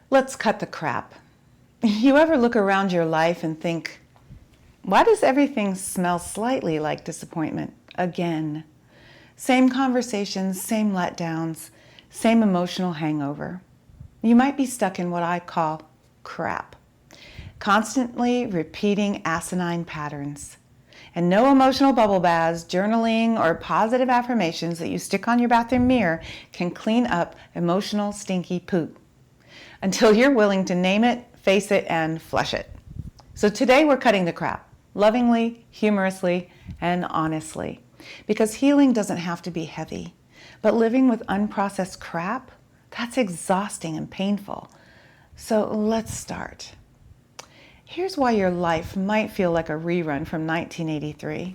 Let's cut the crap. You ever look around your life and think, why does everything smell slightly like disappointment again? Same conversations, same letdowns, same emotional hangover. You might be stuck in what I call crap. Constantly repeating asinine patterns. And no emotional bubble baths, journaling, or positive affirmations that you stick on your bathroom mirror can clean up emotional stinky poop. Until you're willing to name it, face it, and flush it. So today we're cutting the crap, lovingly, humorously, and honestly. Because healing doesn't have to be heavy. But living with unprocessed crap, that's exhausting and painful. So let's start. Here's why your life might feel like a rerun from 1983.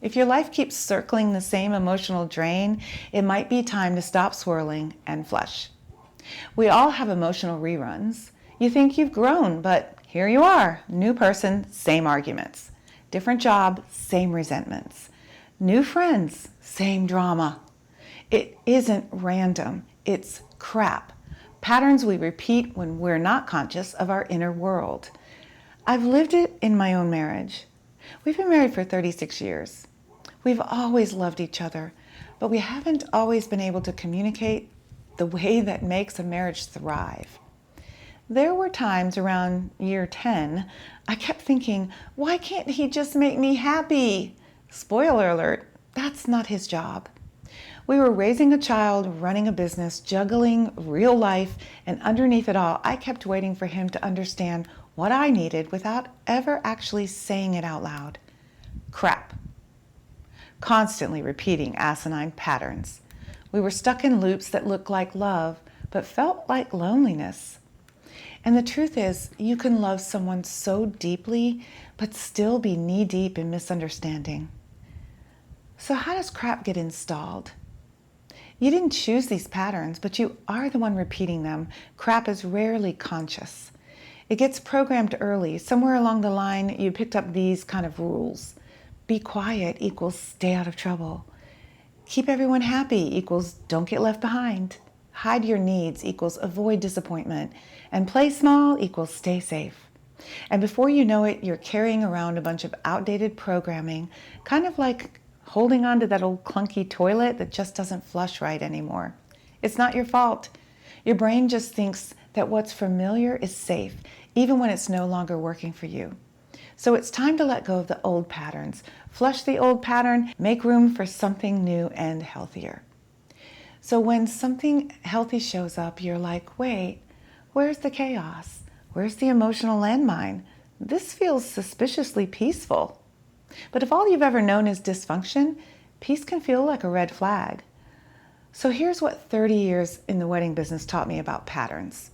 If your life keeps circling the same emotional drain, it might be time to stop swirling and flush. We all have emotional reruns. You think you've grown, but here you are. New person, same arguments. Different job, same resentments. New friends, same drama. It isn't random. It's crap. Patterns we repeat when we're not conscious of our inner world. I've lived it in my own marriage. We've been married for 36 years. We've always loved each other, but we haven't always been able to communicate the way that makes a marriage thrive. There were times around year 10, I kept thinking, why can't he just make me happy? Spoiler alert, that's not his job. We were raising a child, running a business, juggling real life, and underneath it all, I kept waiting for him to understand what I needed without ever actually saying it out loud. Crap. Constantly repeating asinine patterns. We were stuck in loops that looked like love, but felt like loneliness. And the truth is, you can love someone so deeply, but still be knee-deep in misunderstanding. So how does crap get installed? You didn't choose these patterns, but you are the one repeating them. Crap is rarely conscious. It gets programmed early. Somewhere along the line, you picked up these kind of rules. Be quiet equals stay out of trouble. Keep everyone happy equals don't get left behind. Hide your needs equals avoid disappointment. And play small equals stay safe. And before you know it, you're carrying around a bunch of outdated programming, kind of like holding on to that old clunky toilet that just doesn't flush right anymore. It's not your fault. Your brain just thinks that what's familiar is safe, even when it's no longer working for you. So it's time to let go of the old patterns. Flush the old pattern, make room for something new and healthier. So when something healthy shows up, you're like, wait, where's the chaos? Where's the emotional landmine? This feels suspiciously peaceful. But if all you've ever known is dysfunction, peace can feel like a red flag. So here's what 30 years in the wedding business taught me about patterns.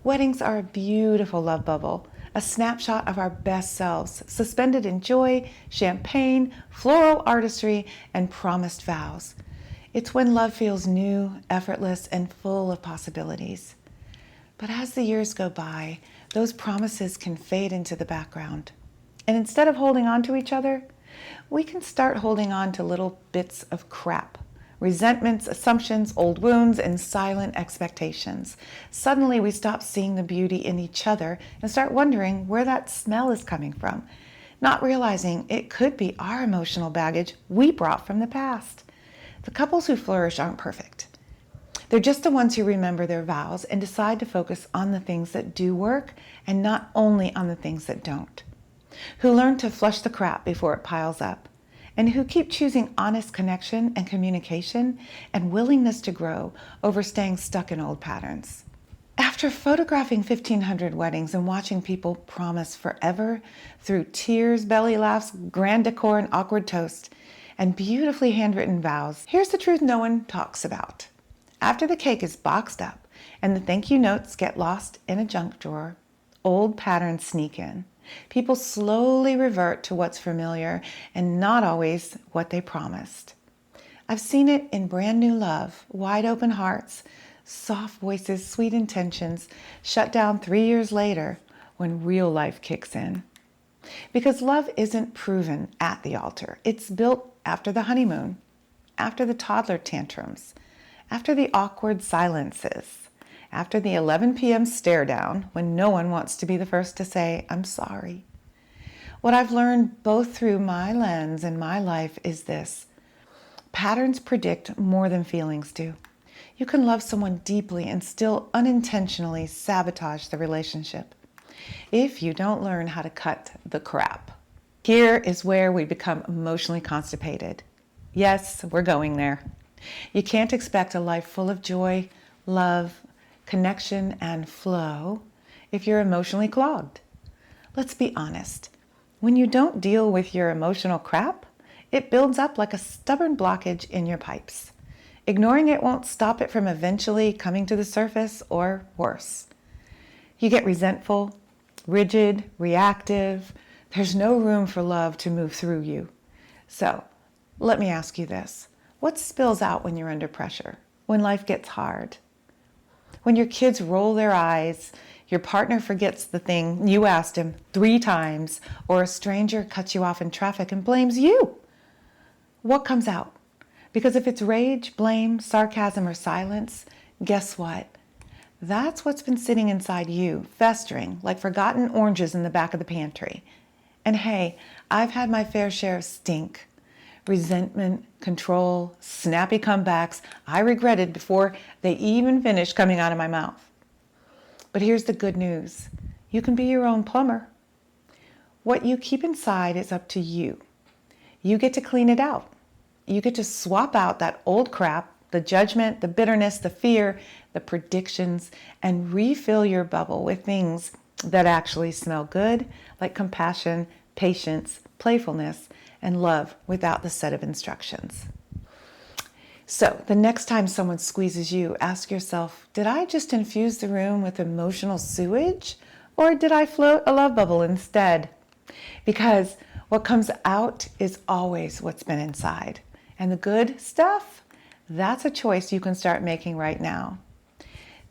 Weddings are a beautiful love bubble, a snapshot of our best selves, suspended in joy, champagne, floral artistry, and promised vows. It's when love feels new, effortless, and full of possibilities. But as the years go by, those promises can fade into the background. And instead of holding on to each other, we can start holding on to little bits of crap. Resentments, assumptions, old wounds, and silent expectations. Suddenly we stop seeing the beauty in each other and start wondering where that smell is coming from, not realizing it could be our emotional baggage we brought from the past. The couples who flourish aren't perfect. They're just the ones who remember their vows and decide to focus on the things that do work and not only on the things that don't. Who learn to flush the crap before it piles up, and who keep choosing honest connection and communication and willingness to grow over staying stuck in old patterns. After photographing 1,500 weddings and watching people promise forever through tears, belly laughs, grand decor, and awkward toast, and beautifully handwritten vows, here's the truth no one talks about. After the cake is boxed up and the thank you notes get lost in a junk drawer, old patterns sneak in. People slowly revert to what's familiar and not always what they promised. I've seen it in brand new love, wide open hearts, soft voices, sweet intentions, shut down 3 years later when real life kicks in. Because love isn't proven at the altar. It's built after the honeymoon, after the toddler tantrums, after the awkward silences, after the 11 p.m. stare down when no one wants to be the first to say, I'm sorry. What I've learned both through my lens and my life is this: patterns predict more than feelings do. You can love someone deeply and still unintentionally sabotage the relationship if you don't learn how to cut the crap. Here is where we become emotionally constipated. Yes, we're going there. You can't expect a life full of joy, love, connection, and flow if you're emotionally clogged. Let's be honest. When you don't deal with your emotional crap, it builds up like a stubborn blockage in your pipes. Ignoring it won't stop it from eventually coming to the surface, or worse. You get resentful, rigid, reactive. There's no room for love to move through you. So, let me ask you this. What spills out when you're under pressure? When life gets hard? When your kids roll their eyes, your partner forgets the thing you asked him 3 times, or a stranger cuts you off in traffic and blames you? What comes out? Because if it's rage, blame, sarcasm, or silence, guess what? That's what's been sitting inside you, festering like forgotten oranges in the back of the pantry. And hey, I've had my fair share of stink, resentment, control, snappy comebacks I regretted before they even finished coming out of my mouth. But here's the good news. You can be your own plumber. What you keep inside is up to you. You get to clean it out. You get to swap out that old crap, the judgment, the bitterness, the fear, the predictions, and refill your bubble with things that actually smell good, like compassion, patience, playfulness, and love without the set of instructions. So the next time someone squeezes you, ask yourself, did I just infuse the room with emotional sewage, or did I float a love bubble instead? Because what comes out is always what's been inside. And the good stuff, that's a choice you can start making right now.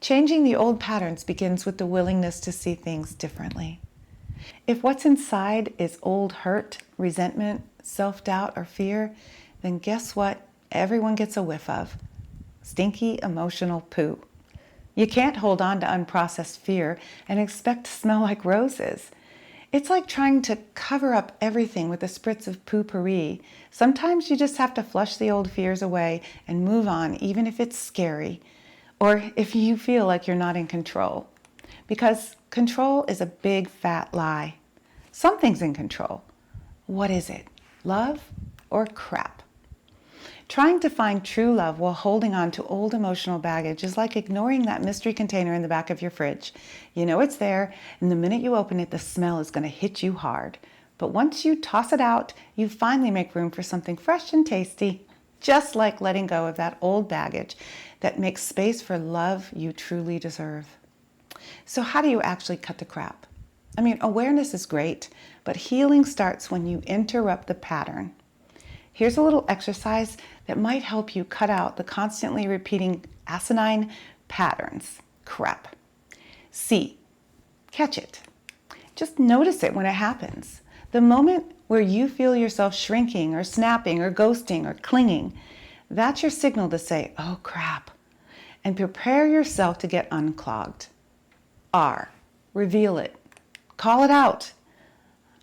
Changing the old patterns begins with the willingness to see things differently. If what's inside is old hurt, resentment, self-doubt, or fear, then guess what everyone gets a whiff of? Stinky emotional poo. You can't hold on to unprocessed fear and expect to smell like roses. It's like trying to cover up everything with a spritz of poo-pourri. Sometimes you just have to flush the old fears away and move on, even if it's scary, or if you feel like you're not in control. Because control is a big fat lie. Something's in control. What is it? Love or crap? Trying to find true love while holding on to old emotional baggage is like ignoring that mystery container in the back of your fridge. You know it's there, and the minute you open it, the smell is going to hit you hard. But once you toss it out, you finally make room for something fresh and tasty, just like letting go of that old baggage that makes space for love you truly deserve. So how do you actually cut the crap? I mean, awareness is great, but healing starts when you interrupt the pattern. Here's a little exercise that might help you cut out the constantly repeating asinine patterns. Crap. C. Catch it. Just notice it when it happens. The moment where you feel yourself shrinking or snapping or ghosting or clinging, that's your signal to say, oh crap, and prepare yourself to get unclogged. R. Reveal it. Call it out.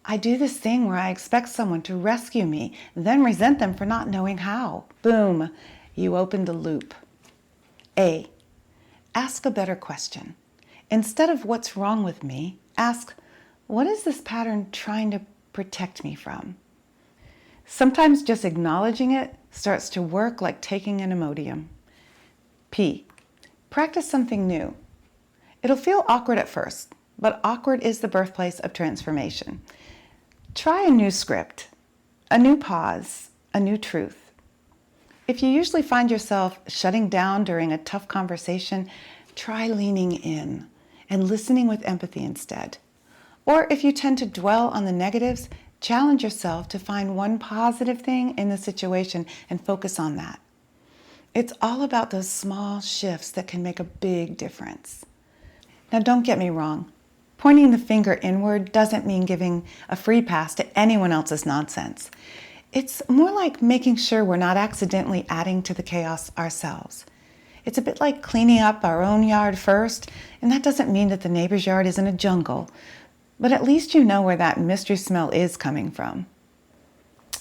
I do this thing where I expect someone to rescue me, then resent them for not knowing how. Boom, you opened a loop. A. Ask a better question. Instead of what's wrong with me, ask, what is this pattern trying to protect me from? Sometimes just acknowledging it starts to work like taking an Imodium. P. Practice something new. It'll feel awkward at first, but awkward is the birthplace of transformation. Try a new script, a new pause, a new truth. If you usually find yourself shutting down during a tough conversation, try leaning in and listening with empathy instead. Or if you tend to dwell on the negatives, challenge yourself to find one positive thing in the situation and focus on that. It's all about those small shifts that can make a big difference. Now, don't get me wrong. Pointing the finger inward doesn't mean giving a free pass to anyone else's nonsense. It's more like making sure we're not accidentally adding to the chaos ourselves. It's a bit like cleaning up our own yard first, and that doesn't mean that the neighbor's yard isn't a jungle, but at least you know where that mystery smell is coming from.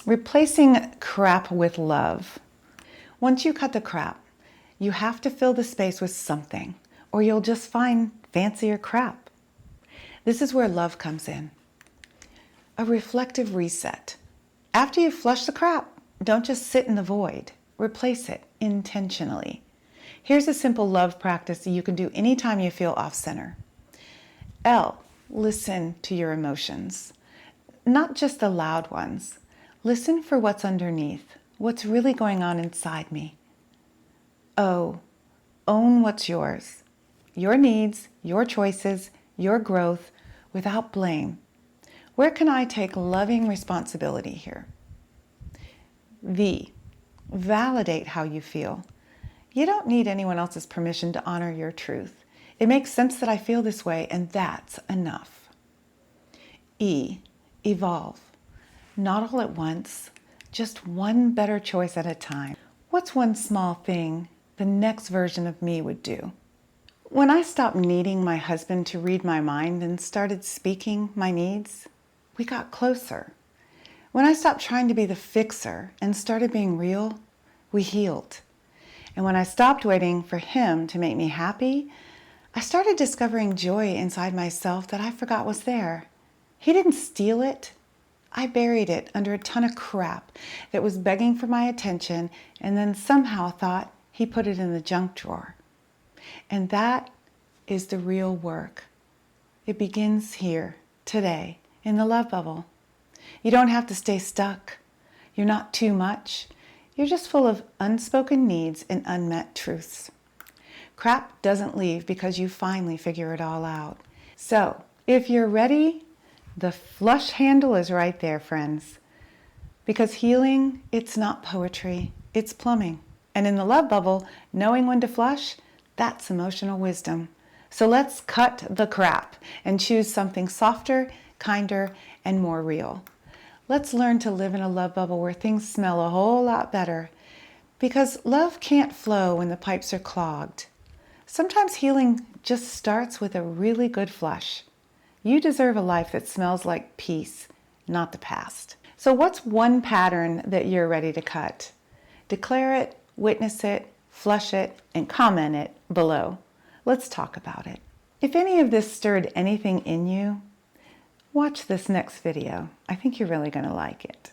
Replacing crap with love. Once you cut the crap, you have to fill the space with something, or you'll just find fancier crap. This is where love comes in. A reflective reset. After you flush the crap, don't just sit in the void. Replace it intentionally. Here's a simple love practice that you can do anytime you feel off center. L, listen to your emotions. Not just the loud ones. Listen for what's underneath, what's really going on inside me. O, own what's yours. Your needs, your choices, your growth, without blame. Where can I take loving responsibility here? V, validate how you feel. You don't need anyone else's permission to honor your truth. It makes sense that I feel this way, and that's enough. E, evolve. Not all at once, just one better choice at a time. What's one small thing the next version of me would do? When I stopped needing my husband to read my mind and started speaking my needs, we got closer. When I stopped trying to be the fixer and started being real, we healed. And when I stopped waiting for him to make me happy, I started discovering joy inside myself that I forgot was there. He didn't steal it. I buried it under a ton of crap that was begging for my attention, and then somehow thought he put it in the junk drawer. And that is the real work. It begins here, today, in the love bubble. You don't have to stay stuck. You're not too much. You're just full of unspoken needs and unmet truths. Crap doesn't leave because you finally figure it all out. So, if you're ready, the flush handle is right there, friends. Because healing, it's not poetry, it's plumbing. And in the love bubble, knowing when to flush, that's emotional wisdom. So let's cut the crap and choose something softer, kinder, and more real. Let's learn to live in a love bubble where things smell a whole lot better. Because love can't flow when the pipes are clogged. Sometimes healing just starts with a really good flush. You deserve a life that smells like peace, not the past. So what's one pattern that you're ready to cut? Declare it, witness it, flush it, and comment it below. Let's talk about it. If any of this stirred anything in you, watch this next video. I think you're really going to like it.